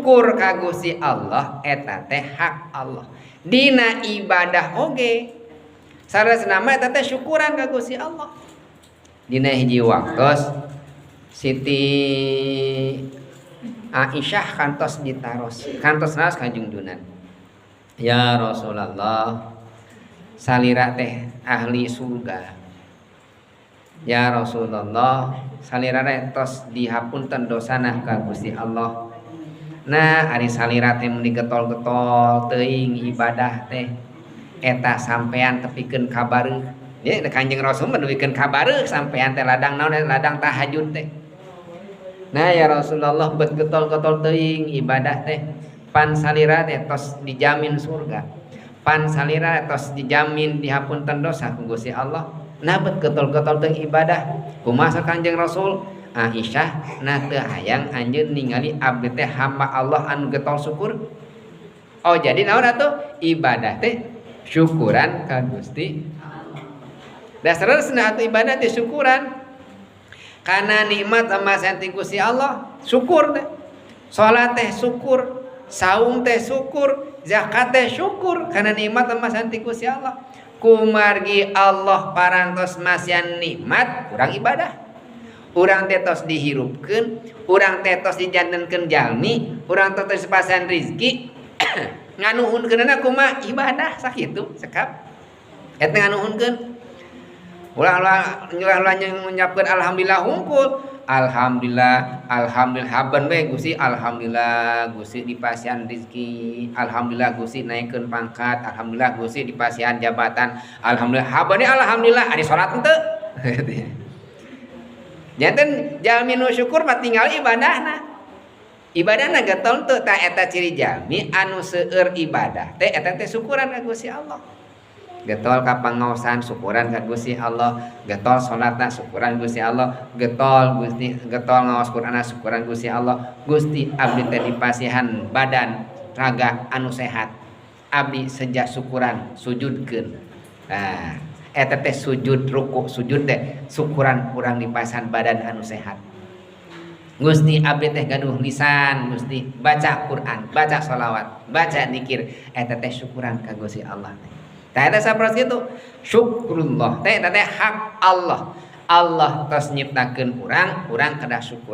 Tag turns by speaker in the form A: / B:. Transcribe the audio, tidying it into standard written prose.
A: syukur ka Gusti Allah eta teh hak Allah. Dina ibadah oge saresna mah eta teh syukuran ka Gusti Allah. Dina hiji waktos Siti Aisyah kantos ditaros, kantos naos ka junjunan. Ya Rasulullah, salira teh ahli surga. Ya Rasulullah, salira teh tos dihapunten dosana ka Gusti Allah. Nah, ari salira teh mun digetol-getol teuing ibadah teh eta sampean tepikeun ka bareuh. Ye Kanjeng Rasul menduikeun ka bareuh sampean teh ladang naon ladang tahajud teh. Nah, ya Rasulullah bet getol-getol teuing ibadah teh pan salira teh tos dijamin surga. Pan salira tos dijamin dihapunten dosa ku Gusti Allah. Nah, bet getol-getol teuing ibadah. Kumaha Kanjeng Rasul? Aisyah, nah teu hayang anjeun ningali abdi teh hamba Allah anu getol syukur. Oh, jadi naon atuh? Ibadah teh syukuran ka Gusti. Dasarna atuh ibadah teh syukuran. Karena nikmat sama santi Gusti Allah, syukur teh. Salat teh syukur, saum teh syukur, zakat teh syukur karena nikmat sama santi Gusti Allah. Kumargi Allah parantos masian nikmat, kurang ibadah. Urang tetos dihirupkeun, urang tetos dijantenkeun jalmi, urang tetos dipasan rizki. Nganuhunkeunna kumaha ibadah sakitu sekap. Eta nganuhunkeun. Ulah ngucapkeun alhamdulillah hungkul. Alhamdulillah, alhamdulillah haban we Gusti, alhamdulillah Gusti dipasihan rizki, alhamdulillah Gusti naikkeun pangkat, alhamdulillah Gusti dipasihan jabatan, alhamdulillah habane alhamdulillah ari salat henteu. Janten jalmi nu syukur mah tinggal ibadahna. Ibadahna getol teu ta eta ciri jalmi anu seueur ibadah teh eta teh syukuran ka Gusti Allah. Getol ka pangaosan syukuran ka Gusti Allah, getol salatna syukuran Gusti Allah, getol ngaos Qur'anna syukuran Gusti Allah. Gusti abdi teh dipasihan badan raga anu sehat. Abdi sejak syukuran sujudkeun. Nah, eta teh sujud ruku sujud teh syukuran urang dipasihan badan anu sehat. Gusti abdi teh gaduh lisan, Gusti baca Quran, baca sholawat, baca zikir, eta teh syukuran ka Gusti Allah. Tah eta saprot kitu, syukrullah teh eta teh hak Allah. Allah tos nyiptakeun urang, urang kedah syukur.